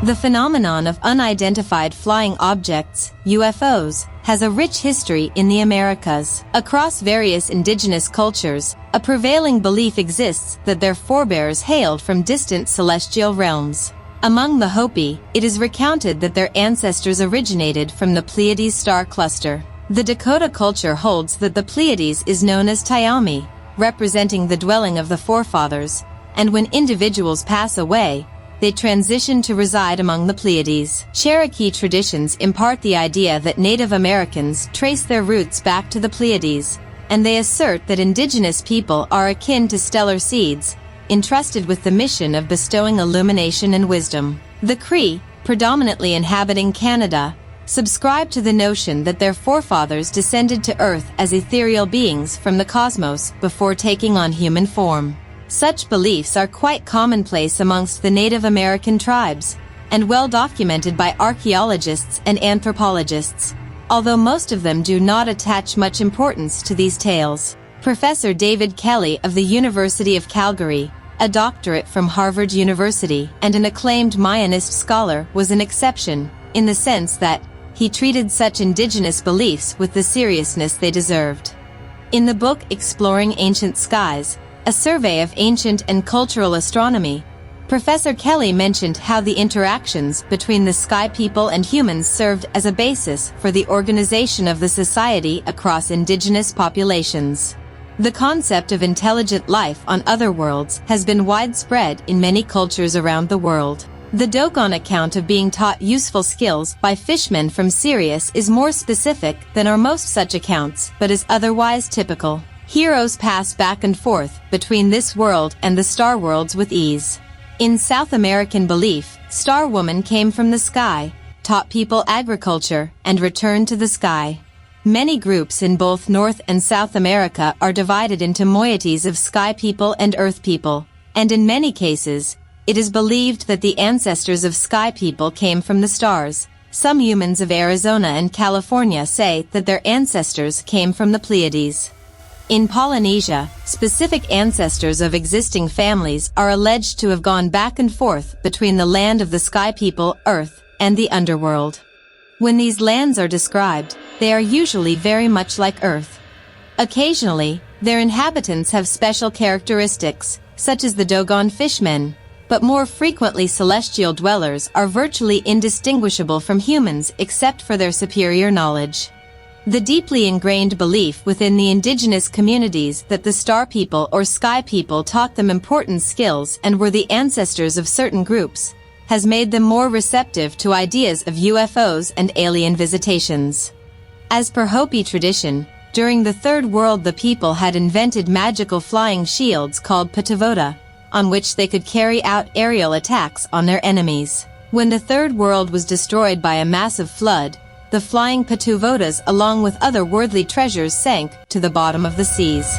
The phenomenon of unidentified flying objects, UFOs, has a rich history in the Americas. Across various indigenous cultures, a prevailing belief exists that their forebears hailed from distant celestial realms. Among the Hopi, it is recounted that their ancestors originated from the Pleiades star cluster. The Dakota culture holds that the Pleiades is known as Taiyami, representing the dwelling of the forefathers, and when individuals pass away, they transition to reside among the Pleiades. Cherokee traditions impart the idea that Native Americans trace their roots back to the Pleiades, and they assert that indigenous people are akin to stellar seeds, entrusted with the mission of bestowing illumination and wisdom. The Cree, predominantly inhabiting Canada, subscribe to the notion that their forefathers descended to Earth as ethereal beings from the cosmos before taking on human form. Such beliefs are quite commonplace amongst the Native American tribes, and well documented by archaeologists and anthropologists, although most of them do not attach much importance to these tales. Professor David Kelly of the University of Calgary, a doctorate from Harvard University and an acclaimed Mayanist scholar, was an exception, in the sense that he treated such indigenous beliefs with the seriousness they deserved. In the book Exploring Ancient Skies, a survey of ancient and cultural astronomy, Professor Kelly mentioned how the interactions between the sky people and humans served as a basis for the organization of the society across indigenous populations. The concept of intelligent life on other worlds has been widespread in many cultures around the world. The Dogon account of being taught useful skills by fishermen from Sirius is more specific than are most such accounts, but is otherwise typical. Heroes pass back and forth between this world and the star worlds with ease. In South American belief, Star Woman came from the sky, taught people agriculture, and returned to the sky. Many groups in both North and South America are divided into moieties of sky people and earth people, and in many cases, it is believed that the ancestors of sky people came from the stars. Some humans of Arizona and California say that their ancestors came from the Pleiades. In Polynesia, specific ancestors of existing families are alleged to have gone back and forth between the land of the sky people, Earth, and the underworld. When these lands are described, they are usually very much like Earth. Occasionally, their inhabitants have special characteristics, such as the Dogon fishmen, but more frequently celestial dwellers are virtually indistinguishable from humans except for their superior knowledge. The deeply ingrained belief within the indigenous communities that the star people or sky people taught them important skills and were the ancestors of certain groups has made them more receptive to ideas of UFOs and alien visitations. As per Hopi tradition, during the Third World the people had invented magical flying shields called patavoda, on which they could carry out aerial attacks on their enemies. When the Third World was destroyed by a massive flood, the flying patavodas along with other worldly treasures sank to the bottom of the seas.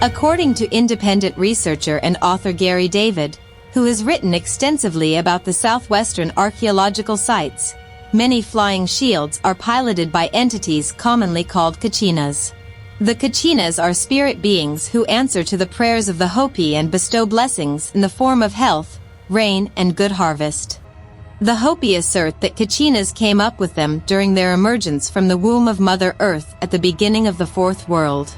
According to independent researcher and author Gary David, who has written extensively about the southwestern archaeological sites, many flying shields are piloted by entities commonly called Kachinas. The Kachinas are spirit beings who answer to the prayers of the Hopi and bestow blessings in the form of health, rain, and good harvest. The Hopi assert that Kachinas came up with them during their emergence from the womb of Mother Earth at the beginning of the Fourth World.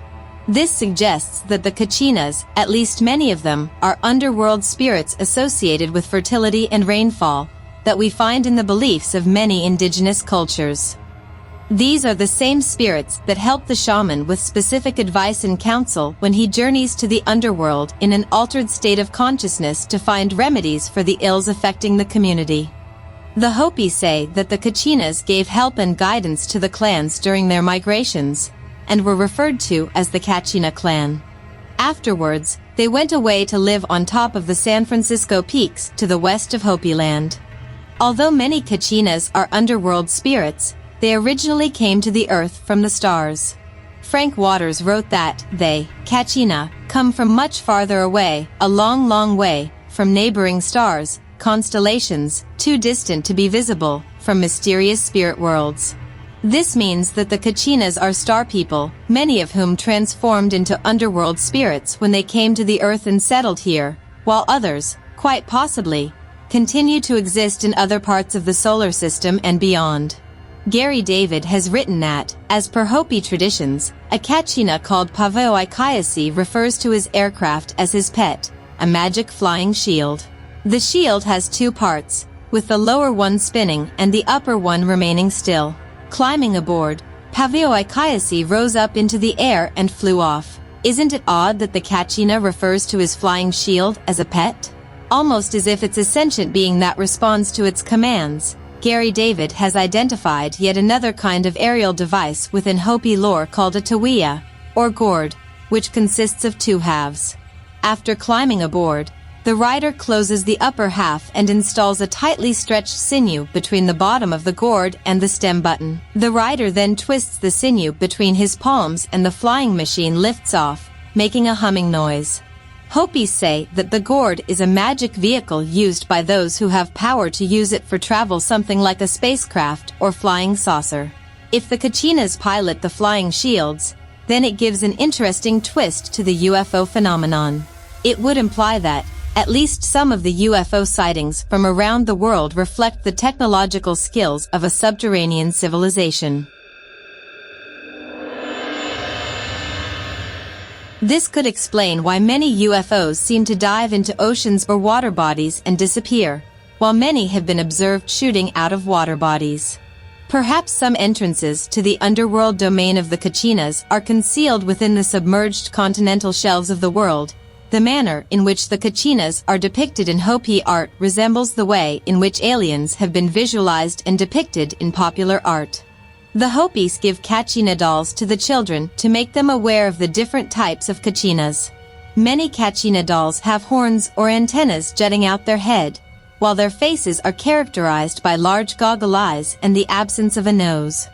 This suggests that the Kachinas, at least many of them, are underworld spirits associated with fertility and rainfall that we find in the beliefs of many indigenous cultures. These are the same spirits that help the shaman with specific advice and counsel when he journeys to the underworld in an altered state of consciousness to find remedies for the ills affecting the community. The Hopi say that the Kachinas gave help and guidance to the clans during their migrations, and were referred to as the Kachina clan. Afterwards, they went away to live on top of the San Francisco peaks to the west of Hopi land. Although many Kachinas are underworld spirits, they originally came to the earth from the stars. Frank Waters wrote that they, Kachina, come from much farther away, a long, long way, from neighboring stars, constellations, too distant to be visible, from mysterious spirit worlds. This means that the Kachinas are star people, many of whom transformed into underworld spirits when they came to the earth and settled here, while others, quite possibly, continue to exist in other parts of the solar system and beyond. Gary David has written that, as per Hopi traditions, a Kachina called Pavoikayasi refers to his aircraft as his pet, a magic flying shield. The shield has two parts, with the lower one spinning and the upper one remaining still. Climbing aboard, Pavoikayasi rose up into the air and flew off. Isn't it odd that the Kachina refers to his flying shield as a pet? Almost as if it's a sentient being that responds to its commands. Gary David has identified yet another kind of aerial device within Hopi lore called a tawiya, or gourd, which consists of two halves. After climbing aboard, the rider closes the upper half and installs a tightly stretched sinew between the bottom of the gourd and the stem button. The rider then twists the sinew between his palms and the flying machine lifts off, making a humming noise. Hopis say that the gourd is a magic vehicle used by those who have power to use it for travel, something like a spacecraft or flying saucer. If the Kachinas pilot the flying shields, then it gives an interesting twist to the UFO phenomenon. It would imply that, at least some of the UFO sightings from around the world reflect the technological skills of a subterranean civilization. This could explain why many UFOs seem to dive into oceans or water bodies and disappear, while many have been observed shooting out of water bodies. Perhaps some entrances to the underworld domain of the Kachinas are concealed within the submerged continental shelves of the world. The manner in which the Kachinas are depicted in Hopi art resembles the way in which aliens have been visualized and depicted in popular art. The Hopis give Kachina dolls to the children to make them aware of the different types of Kachinas. Many Kachina dolls have horns or antennas jutting out their head, while their faces are characterized by large goggle eyes and the absence of a nose.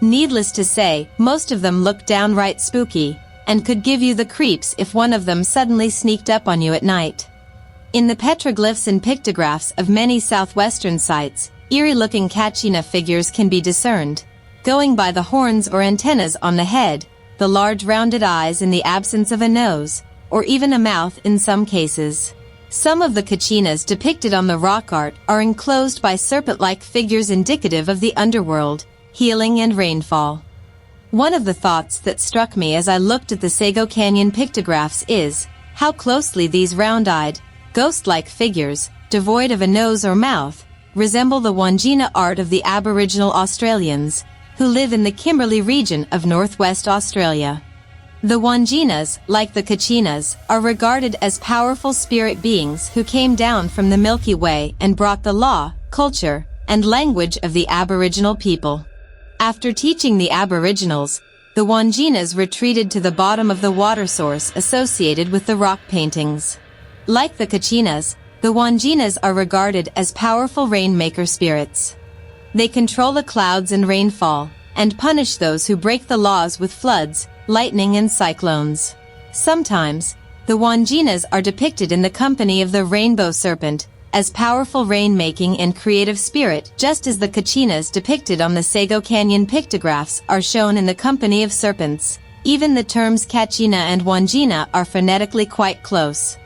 Needless to say, most of them look downright spooky, and could give you the creeps if one of them suddenly sneaked up on you at night. In the petroglyphs and pictographs of many southwestern sites, eerie-looking Kachina figures can be discerned. Going by the horns or antennas on the head, the large rounded eyes in the absence of a nose, or even a mouth in some cases. Some of the Kachinas depicted on the rock art are enclosed by serpent-like figures indicative of the underworld, healing and rainfall. One of the thoughts that struck me as I looked at the Sago Canyon pictographs is how closely these round-eyed, ghost-like figures, devoid of a nose or mouth, resemble the Wandjina art of the Aboriginal Australians, who live in the Kimberley region of northwest Australia. The Wandjinas, like the Kachinas, are regarded as powerful spirit beings who came down from the Milky Way and brought the law, culture, and language of the Aboriginal people. After teaching the Aboriginals, the Wandjinas retreated to the bottom of the water source associated with the rock paintings. Like the Kachinas, the Wandjinas are regarded as powerful rainmaker spirits. They control the clouds and rainfall, and punish those who break the laws with floods, lightning and cyclones. Sometimes, the Wandjinas are depicted in the company of the rainbow serpent, as powerful rain-making and creative spirit, just as the Kachinas depicted on the Sago Canyon pictographs are shown in the company of serpents. Even the terms Kachina and Wandjina are phonetically quite close.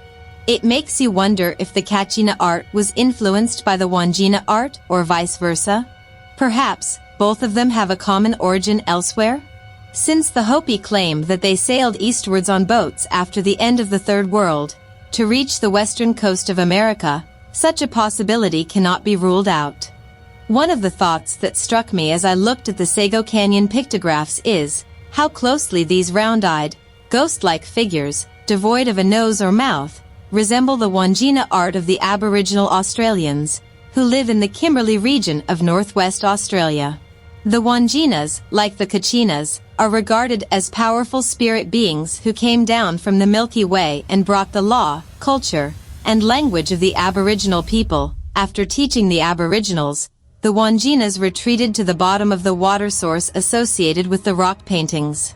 It makes you wonder if the Kachina art was influenced by the Wandjina art or vice versa. Perhaps both of them have a common origin elsewhere? Since the Hopi claim that they sailed eastwards on boats after the end of the Third World, to reach the western coast of America, such a possibility cannot be ruled out. One of the thoughts that struck me as I looked at the Sago Canyon pictographs is how closely these round-eyed, ghost-like figures, devoid of a nose or mouth, resemble the Wandjina art of the Aboriginal Australians, who live in the Kimberley region of northwest Australia. The Wandjinas, like the Kachinas, are regarded as powerful spirit beings who came down from the Milky Way and brought the law, culture, and language of the Aboriginal people. After teaching the Aboriginals, the Wandjinas retreated to the bottom of the water source associated with the rock paintings.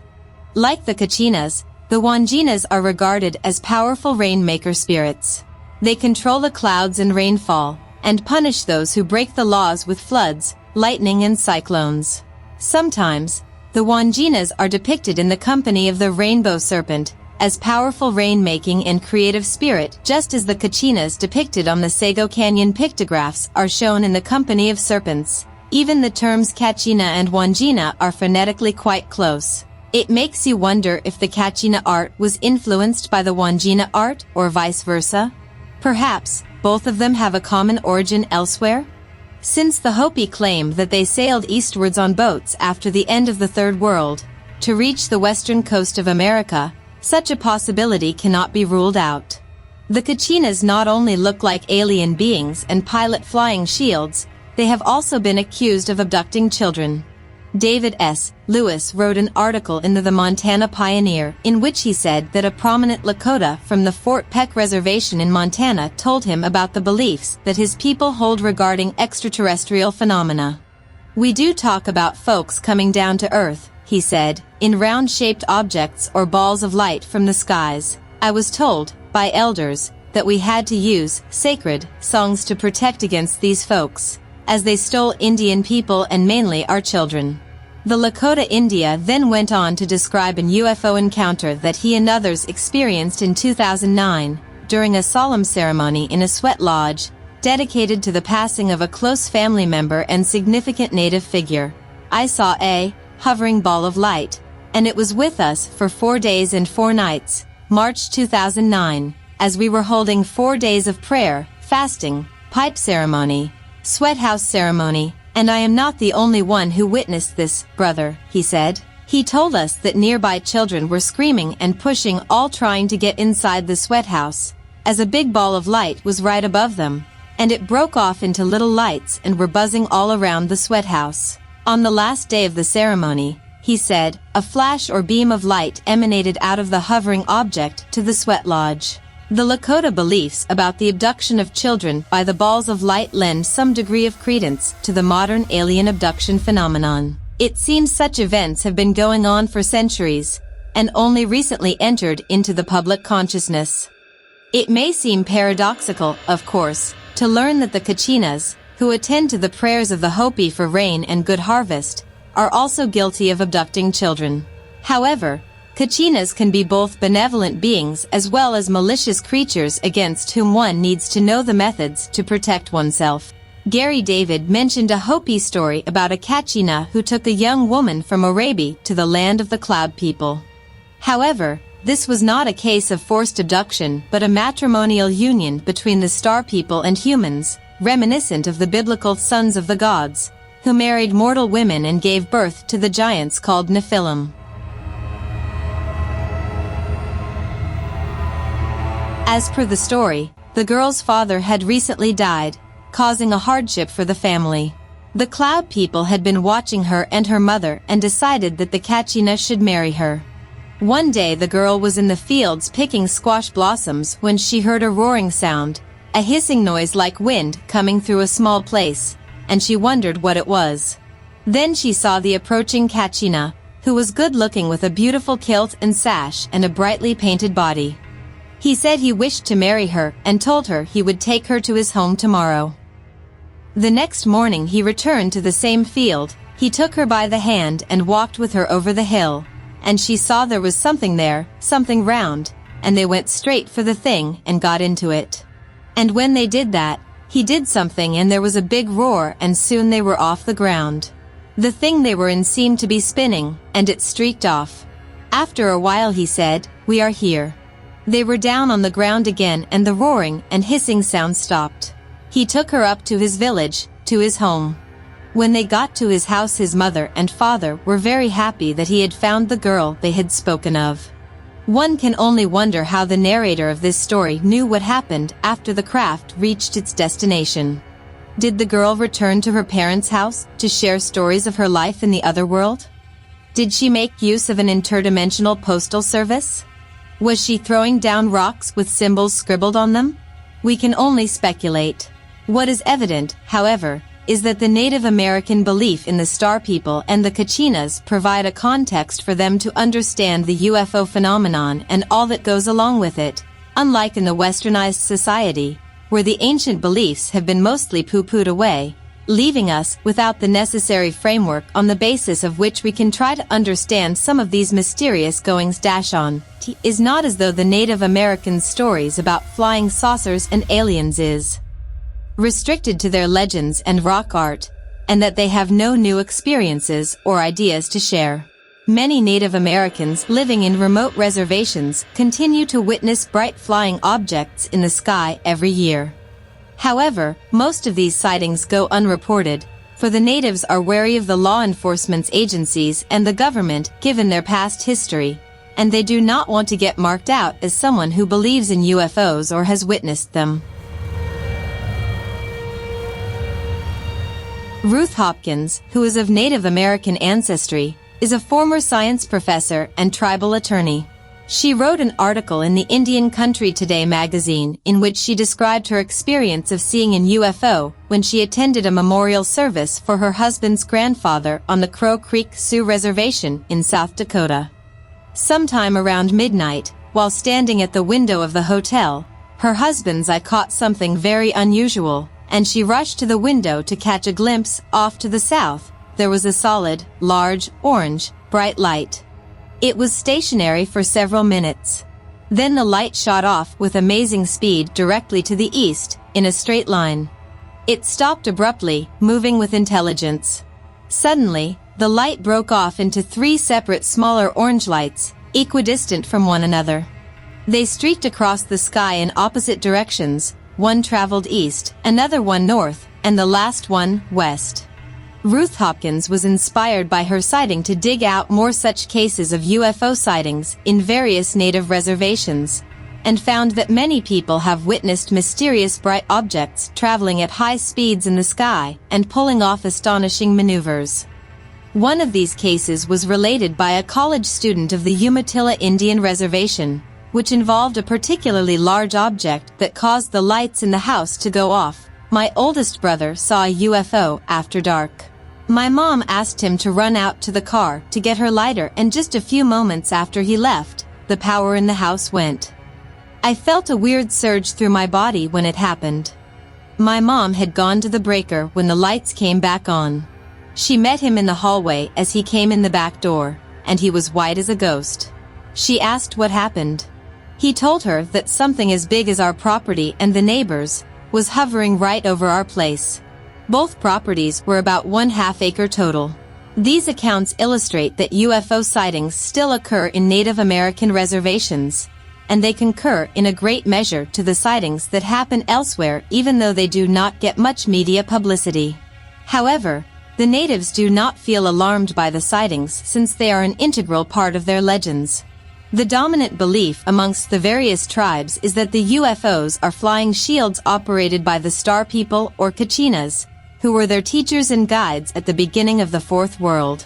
Like the Kachinas, the Wandjinas are regarded as powerful rainmaker spirits. They control the clouds and rainfall, and punish those who break the laws with floods, lightning and cyclones. Sometimes, the Wanjinas are depicted in the company of the rainbow serpent, as powerful rain-making and creative spirit, just as the Kachinas depicted on the Sago Canyon pictographs are shown in the company of serpents. Even the terms Kachina and Wanjina are phonetically quite close. It makes you wonder if the Kachina art was influenced by the Wanjina art, or vice versa. Perhaps, both of them have a common origin elsewhere? Since the Hopi claim that they sailed eastwards on boats after the end of the Third World, to reach the western coast of America, such a possibility cannot be ruled out. The Kachinas not only look like alien beings and pilot flying shields, they have also been accused of abducting children. David S. Lewis wrote an article in the Montana Pioneer in which he said that a prominent Lakota from the Fort Peck Reservation in Montana told him about the beliefs that his people hold regarding extraterrestrial phenomena. "We do talk about folks coming down to Earth," he said, "in round-shaped objects or balls of light from the skies. I was told, by elders, that we had to use sacred songs to protect against these folks, as they stole Indian people and mainly our children." The Lakota India then went on to describe an UFO encounter that he and others experienced in 2009, during a solemn ceremony in a sweat lodge, dedicated to the passing of a close family member and significant native figure. "I saw a hovering ball of light, and it was with us for 4 days and 4 nights, March 2009, as we were holding 4 days of prayer, fasting, pipe ceremony, sweat house ceremony, and I am not the only one who witnessed this, brother," he said. He told us that nearby children were screaming and pushing, all trying to get inside the sweat house, as a big ball of light was right above them, and it broke off into little lights and were buzzing all around the sweat house. On the last day of the ceremony, he said, a flash or beam of light emanated out of the hovering object to the sweat lodge. The Lakota beliefs about the abduction of children by the balls of light lend some degree of credence to the modern alien abduction phenomenon. It seems such events have been going on for centuries, and only recently entered into the public consciousness. It may seem paradoxical, of course, to learn that the Kachinas, who attend to the prayers of the Hopi for rain and good harvest, are also guilty of abducting children. However, Kachinas can be both benevolent beings as well as malicious creatures against whom one needs to know the methods to protect oneself. Gary David mentioned a Hopi story about a Kachina who took a young woman from Arabia to the land of the Cloud People. However, this was not a case of forced abduction but a matrimonial union between the Star People and humans, reminiscent of the biblical sons of the gods, who married mortal women and gave birth to the giants called Nephilim. As per the story, the girl's father had recently died, causing a hardship for the family. The Cloud People had been watching her and her mother and decided that the Kachina should marry her. One day the girl was in the fields picking squash blossoms when she heard a roaring sound, a hissing noise like wind coming through a small place, and she wondered what it was. Then she saw the approaching Kachina, who was good-looking with a beautiful kilt and sash and a brightly painted body. He said he wished to marry her and told her he would take her to his home tomorrow. The next morning he returned to the same field. He took her by the hand and walked with her over the hill, and she saw there was something there, something round, and they went straight for the thing and got into it. And when they did that, he did something and there was a big roar and soon they were off the ground. The thing they were in seemed to be spinning, and it streaked off. After a while he said, "We are here." They were down on the ground again and the roaring and hissing sound stopped. He took her up to his village, to his home. When they got to his house, his mother and father were very happy that he had found the girl they had spoken of. One can only wonder how the narrator of this story knew what happened after the craft reached its destination. Did the girl return to her parents' house to share stories of her life in the other world? Did she make use of an interdimensional postal service? Was she throwing down rocks with symbols scribbled on them? We can only speculate. What is evident, however, is that the Native American belief in the Star People and the Kachinas provide a context for them to understand the UFO phenomenon and all that goes along with it, unlike in the westernized society, where the ancient beliefs have been mostly poo-pooed away. leaving us without the necessary framework on the basis of which we can try to understand some of these mysterious goings-on. It is not as though the Native Americans' stories about flying saucers and aliens is restricted to their legends and rock art, and that they have no new experiences or ideas to share. Many Native Americans living in remote reservations continue to witness bright flying objects in the sky every year. However, most of these sightings go unreported, for the natives are wary of the law enforcement agencies and the government given their past history, and they do not want to get marked out as someone who believes in UFOs or has witnessed them. Ruth Hopkins, who is of Native American ancestry, is a former science professor and tribal attorney. She wrote an article in the Indian Country Today magazine in which she described her experience of seeing an UFO when she attended a memorial service for her husband's grandfather on the Crow Creek Sioux Reservation in South Dakota. Sometime around midnight, while standing at the window of the hotel, her husband's eye caught something very unusual, and she rushed to the window to catch a glimpse. Off to the south, there was a solid, large, orange, bright light. It was stationary for several minutes. Then the light shot off with amazing speed directly to the east, in a straight line. It stopped abruptly, moving with intelligence. Suddenly, the light broke off into 3 separate smaller orange lights, equidistant from one another. They streaked across the sky in opposite directions. One traveled east, another one north, and the last one west. Ruth Hopkins was inspired by her sighting to dig out more such cases of UFO sightings in various native reservations, and found that many people have witnessed mysterious bright objects traveling at high speeds in the sky and pulling off astonishing maneuvers. One of these cases was related by a college student of the Umatilla Indian Reservation, which involved a particularly large object that caused the lights in the house to go off. My oldest brother saw a UFO after dark. My mom asked him to run out to the car to get her lighter, and just a few moments after he left, the power in the house went. I felt a weird surge through my body when it happened. My mom had gone to the breaker when the lights came back on. She met him in the hallway as he came in the back door, and he was white as a ghost. She asked what happened. He told her that something as big as our property and the neighbors was hovering right over our place. Both properties were about 1/2 acre total. These accounts illustrate that UFO sightings still occur in Native American reservations, and they concur in a great measure to the sightings that happen elsewhere, even though they do not get much media publicity. However, the natives do not feel alarmed by the sightings since they are an integral part of their legends. The dominant belief amongst the various tribes is that the UFOs are flying shields operated by the Star People or Kachinas, who were their teachers and guides at the beginning of the Fourth World.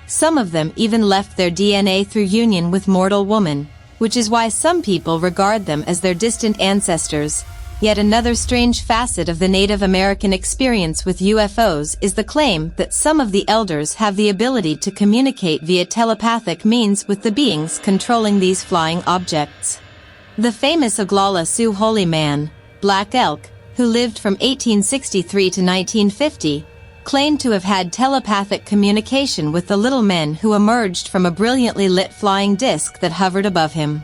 Some of them even left their DNA through union with mortal woman, which is why some people regard them as their distant ancestors. Yet another strange facet of the Native American experience with UFOs is the claim that some of the elders have the ability to communicate via telepathic means with the beings controlling these flying objects. The famous Oglala Sioux holy man, Black Elk, who lived from 1863 to 1950, claimed to have had telepathic communication with the little men who emerged from a brilliantly lit flying disc that hovered above him.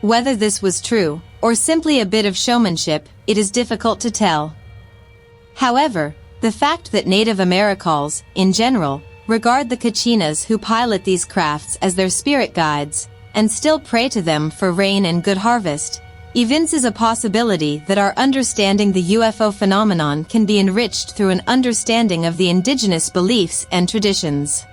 Whether this was true, or simply a bit of showmanship, it is difficult to tell. However, the fact that Native Americans, in general, regard the Kachinas who pilot these crafts as their spirit guides, and still pray to them for rain and good harvest, evinces a possibility that our understanding the UFO phenomenon can be enriched through an understanding of the indigenous beliefs and traditions.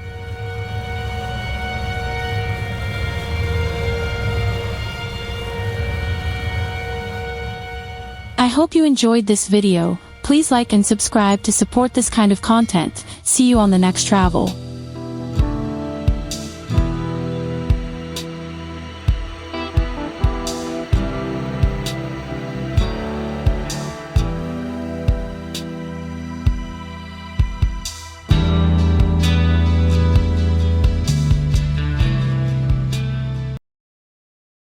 I hope you enjoyed this video. Please like and subscribe to support this kind of content. See you on the next travel.